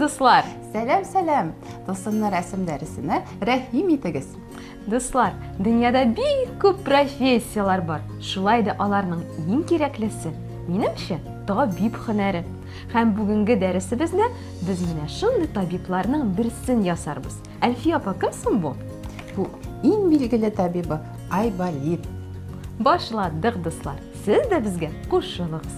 достар! Сәлем. Тылсымны рәсем дәресенә рәхим итегез. Достар, дөньяда бик күп профессиялар бар. Шулай да аларның иң кирәклесе, минемчә, табиб һөнәре. Һәм бүгенге дәресебездә без менә шундый табибларның берсен ясарбыз. Әлфия апа, кем соң бу? Бу иң билгеле табибы Айболит. Башладык, дуслар. Сез дә безгә кушылыгыз.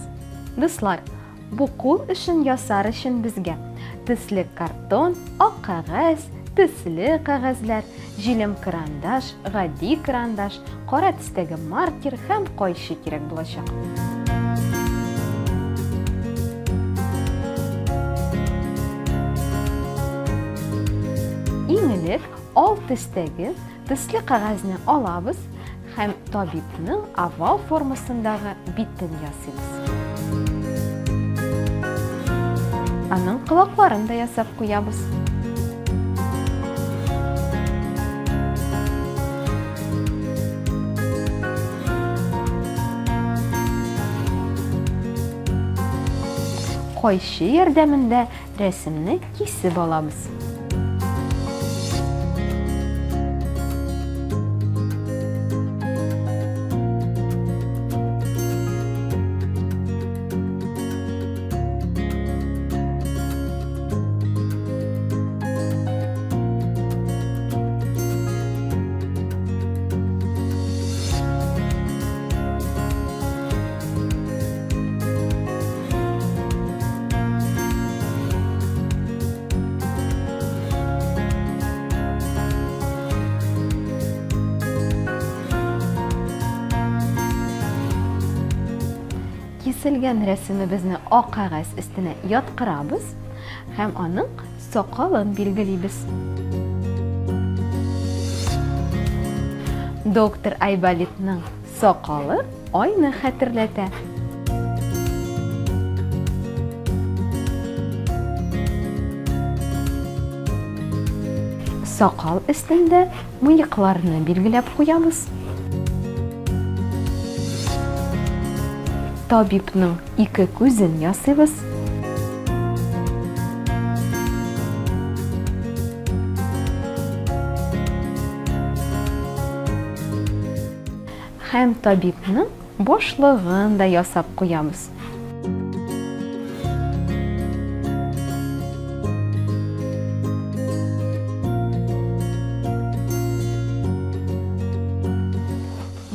Дуслар, бу кул эшен ясар өчен безгә төсле картон, ак кагаз, төсле кагазлар, җилем карандаш, гади карандаш, кара төстәге маркер һәм кайчы кирәк булачак. Иң элек ал төстәге төсле кагазны алабыз һәм табибның овал формасындагы битен ясыйбыз. Аның колакларын да ясап куябыз. Кайчы ярдәмендә рәсемне кисеп алабыз. Киселгән рәсемебезне ак кагаз өстенә яткырабыз һәм аның сакалын билгелибез. Доктор Айболитның сакалы айны хәтерләтә. Сакал өстендә мыекларны билгеләп куябыз. Табибның ике күзен ясыйбыз. Һәм табибның башлыгын да ясап куябыз.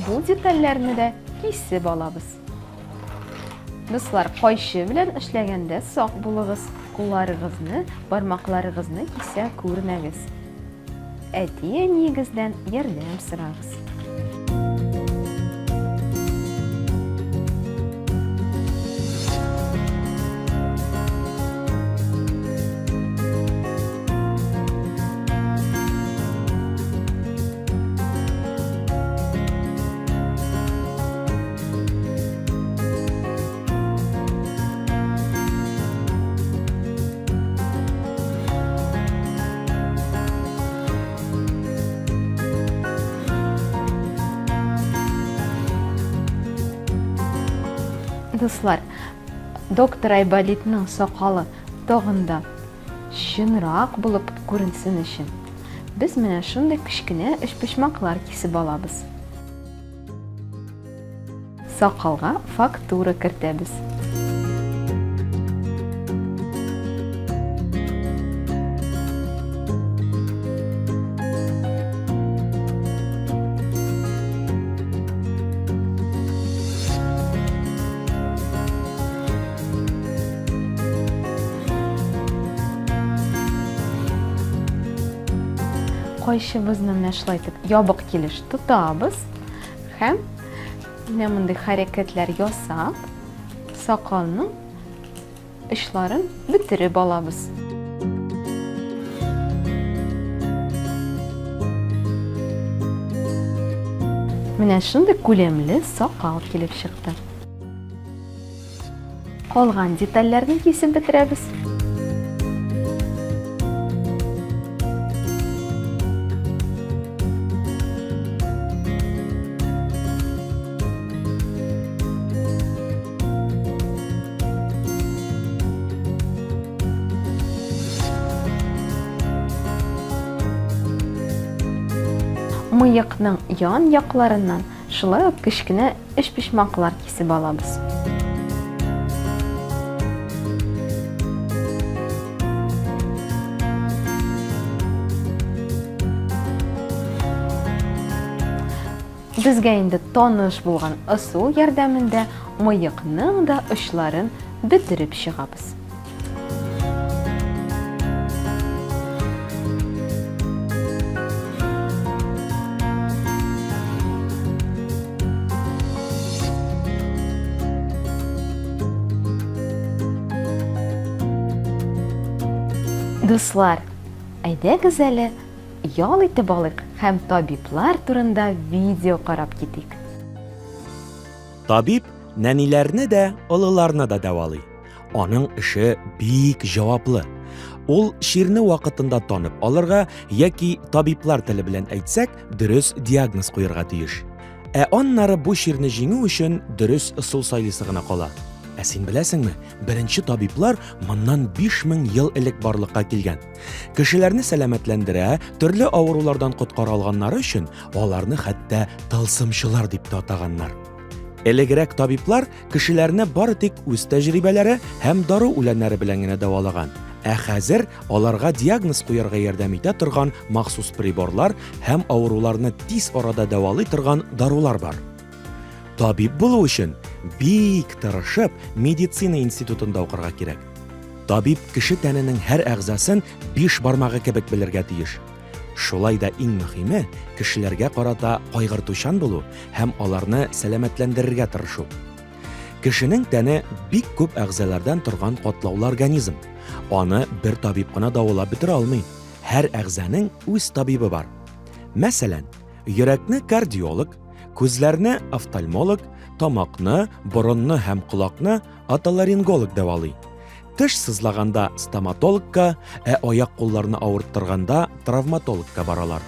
Бу детальләрне дә кисеп алабыз. Дуслар, кайчы белән эшләгәндә сак булыгыз. Кулларыгызны, бармакларыгызны кисә күрмәгез. Әти-әниегездән ярдәм сорагыз. Дуслар, доктор Айболитның сакалы тагында чынрак булып күренсен өчен без менә шундый кичкенә эчпочмаклар кисеп алабыз. Сакалга фактура кертәбез. Кайчыбызны менә шулай итеп ябык килеш тотабыз һәм менә мондый хәрәкәтләр ясап сакалның очларын бетереп алабыз. Менә шундый күләмле сакал килеп чыкты. Калган детальләрне кисеп бетерәбез. Мыекның ян якларыннан шулай ук кечкенә эчпишмаклар кисеп алабыз. Безгә инде таныш булган ысул ярдәмендә мыекның да очларын бетереп чыгабыз. Дуслар, әйдәгез әле ял итеп алыйк һәм табиблар турында видео карап китик. Табиб нәниләрне дә, олыларны да дәвалый. Аның эше бик җаваплы. Ул ширне вакытында танып алырга яки табиблар теле белән әйтсәк, дөрес диагноз куярга тиеш. Аннары бу ширне җиңү өчен дөрес ысул сайлыйсы гына кала. Син беләсеңме, беренче табиблар моннан 5000 ел элек барлыкка килгән. Кешеләрне сәламәтләндерә, төрле авырулардан коткара алганнары өчен аларны хәтта тылсымчылар дип атаганнар. Элегрәк табиблар кешеләрне бары тик үз тәҗрибәләре һәм дару үләннәре белән генә дәвалаган. Хәзер аларга диагноз куярга ярдәм итә торган махсус приборлар һәм авыруларны тиз арада дәвалый торган дарулар бар. Табиб булу өчен бик тырышып медицина институтында укырга кирәк. Табиб кеше тәненең һәр әгъзасын 5 бармагы кебек белергә тиеш. Шулай да иң мөһиме кешеләргә карата кайгыртучан булу һәм аларны сәламәтләндерергә тырышу. Кешенең тәне бик күп әгъзалардан торган катлаулы организм. Аны бер табиб кына дәвалап бетерә алмый. Һәр әгъзаның үз табибы бар. Мәсәлән, йөрәкне кардиолог, күзләрне офтальмолог, тамакны, борынны һәм колакны отоларинголог дәвалый. Теш сызлаганда стоматологка, аяк-кулларны авырттырганда травматологка баралар.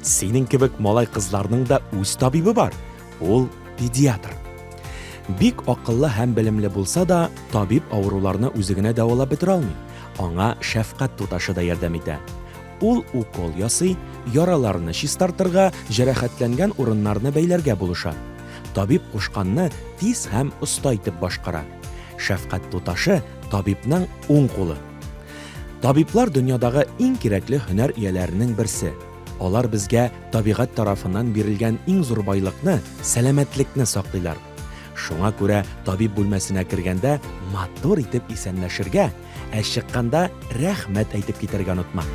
Синең кебек малай кызларның да үз табибы бар. Ул педиатр. Бик акыллы һәм белемле булса да, табиб авыруларны үзе генә дәвалап бетерә алмый. Аңа шәфкать туташы да ярдәм итә. Ул укол ясый, яраларны чистартырга, җәрәхәтләнгән урыннарны бәйләргә булыша. Табиб кушканны тиз һәм оста итеп башкара. Шәфкать туташы табибның уң кулы. Табиблар дөньядагы иң кирәкле һөнәр ияләренең берсе. Алар безгә табигать тарафыннан бирелгән иң зур байлыкны, сәламәтлекне саклыйлар. Шуңа күрә табиб бүлмәсенә кергәндә матур итеп исәнләшергә, чыкканда рәхмәт әйтеп китәргә онытма.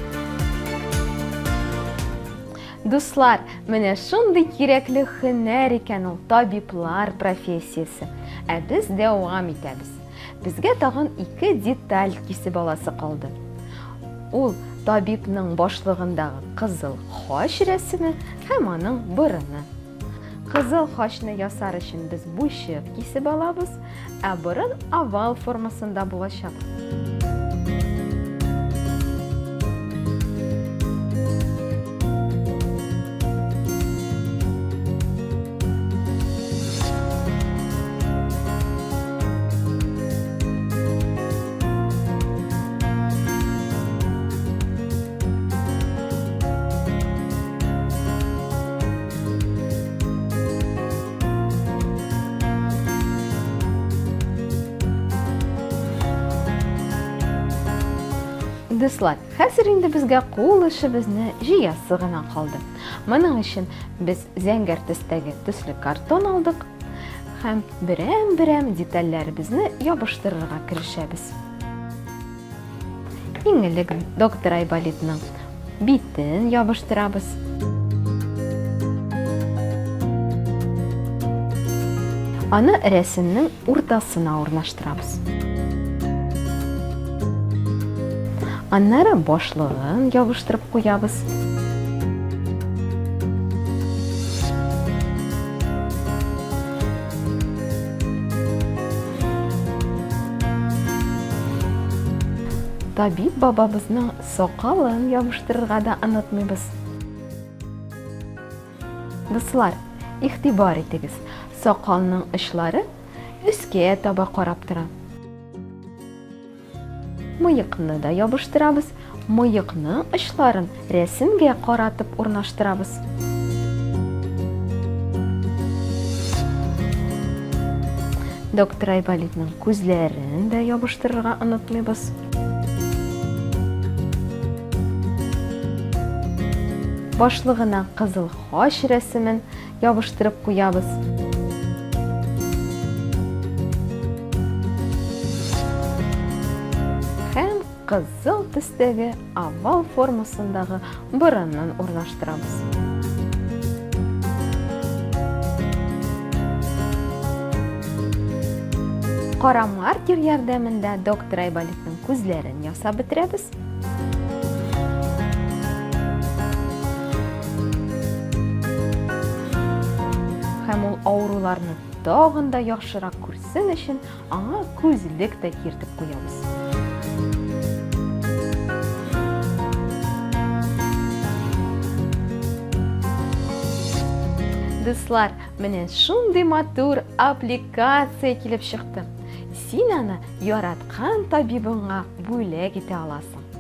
Дуслар, менә шундый кирәкле һөнәр икән ул табиблар профессиясе. Без дәвам итәбез. Безгә тагын 2 деталь кисеп аласы калды. Ул табибның башлыгындагы кызыл хач рәсеме һәм аның борыны. Кызыл хачны ясар өчен без буйчык кисеп алабыз, борын овал формасында булачак. Дуслар, хәзер инде безгә кул эшебезне җыясы гына калды. Моның өчен без зәңгәр төстәге төсле картон алдык һәм берәм-берәм детальләребезне ябыштырырга керешәбез. Иң элек доктор Айболитның битен ябыштырабыз. Аны рәсемнең уртасына урнаштырабыз. Аннары башлыгын ябыштырып куябыз. Табиб бабабызның сакалын ябыштырырга да онытмыйбыз. Дуслар, игътибар итегез. Сакалның очлары өскә таба карап тора. Мыекны да ябыштырабыз. Мыекның очларын рәсемгә каратып урнаштырабыз. Доктор Айболитның күзләрен дә ябыштырырга онытмыйбыз. Башлыгына кызыл хач рәсемен ябыштырып куябыз. Һәм кызыл төстәге овал формасындагы борынын урнаштырабыз. Кара маркер ярдәмендә доктор Айболитның күзләрен ясап бетерәбез. Һәм ул авыруларны тагын да яхшырак күрсен өчен аңа күзлек тә киртеп куябыз. Дуслар, менә шундый матур аппликация килеп чыкты. Син аны яраткан табибыңа бүләк итә аласың.